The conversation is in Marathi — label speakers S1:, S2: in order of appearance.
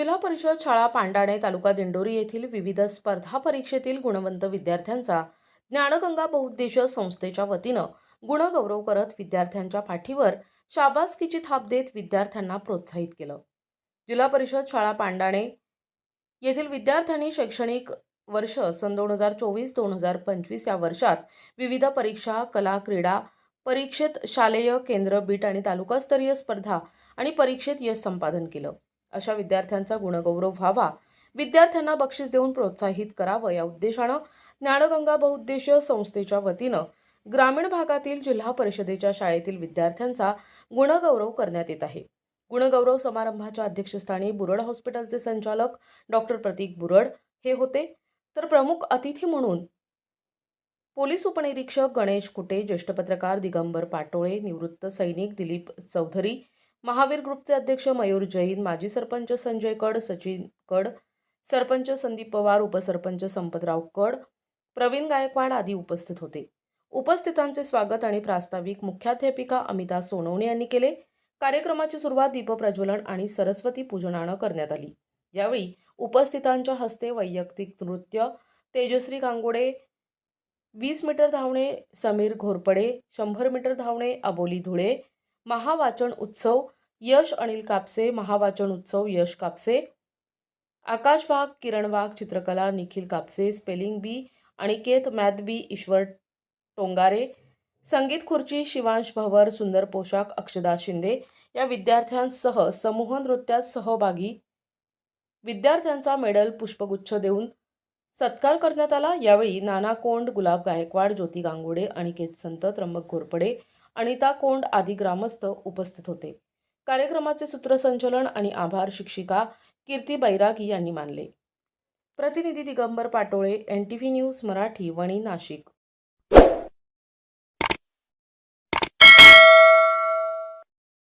S1: जिल्हा परिषद शाळा पांडाणे तालुका दिंडोरी येथील विविध स्पर्धा परीक्षेतील गुणवंत विद्यार्थ्यांचा ज्ञानगंगा बहुउद्देशीय संस्थेच्या वतीनं गुणगौरव करत विद्यार्थ्यांच्या पाठीवर शाबासकीची थाप देत विद्यार्थ्यांना प्रोत्साहित केलं। जिल्हा परिषद शाळा पांडाणे येथील विद्यार्थ्यांनी शैक्षणिक वर्ष सन 2024-2025 या वर्षात विविध परीक्षा, कला, क्रीडा परीक्षेत शालेय, केंद्र, बीट आणि तालुकास्तरीय स्पर्धा आणि परीक्षेत यश संपादन केलं। अशा विद्यार्थ्यांचा गुणगौरव व्हावा, विद्यार्थ्यांना बक्षीस देऊन प्रोत्साहित करावं या उद्देशानं ज्ञानगंगा बहुउद्देशीय संस्थेच्या वतीनं ग्रामीण भागातील जिल्हा परिषदेच्या शाळेतील विद्यार्थ्यांचा गुणगौरव करण्यात येत आहे। गुणगौरव समारंभाच्या अध्यक्षस्थानी बुरड हॉस्पिटलचे संचालक डॉक्टर प्रतीक बुरड हे होते, तर प्रमुख अतिथी म्हणून पोलीस उपनिरीक्षक गणेश कुटे, ज्येष्ठ पत्रकार दिगंबर पाटोळे, निवृत्त सैनिक दिलीप चौधरी, महावीर ग्रुपचे अध्यक्ष मयूर जैन, माजी सरपंच संजय कड, सचिन कड, सरपंच संदीप पवार, उपसरपंच संपतराव कड, प्रवीण गायकवाड आदी उपस्थित होते। उपस्थितांचे स्वागत आणि प्रास्ताविक मुख्याध्यापिका अमिता सोनवणे यांनी केले। कार्यक्रमाची सुरुवात दीपप्रज्वलन आणि सरस्वती पूजनानं करण्यात आली। यावेळी उपस्थितांच्या हस्ते वैयक्तिक नृत्य, तेजश्री गांगोडे 20 मीटर धावणे, समीर घोरपडे 100 मीटर धावणे, अबोली धुळे महावाचन उत्सव, यश अनिल कापसे महावाचन उत्सव यश कापसे, आकाश वाघ, किरण वाघ चित्रकला निखिल कापसे, स्पेलिंग बी अनिकेत, मॅथ बी ईश्वर टोंगारे, संगीत खुर्ची शिवांश भवर, सुंदर पोशाख अक्षदा शिंदे या विद्यार्थ्यांसह समूह नृत्यात सहभागी विद्यार्थ्यांचा मेडल पुष्पगुच्छ देऊन सत्कार करण्यात आला। यावेळी नाना कोंड, गुलाब गायकवाड, ज्योती गांगोडे, अनिकेत संत, त्र्यंबक घोरपडे, अनिता कोंड आदी ग्रामस्थ उपस्थित होते। कार्यक्रमाचे सूत्रसंचालन आणि आभार शिक्षिका कीर्ती बैरागी यांनी मानले। प्रतिनिधी दिगंबर पाटोळे, NTV न्यूज मराठी, वणी, नाशिक।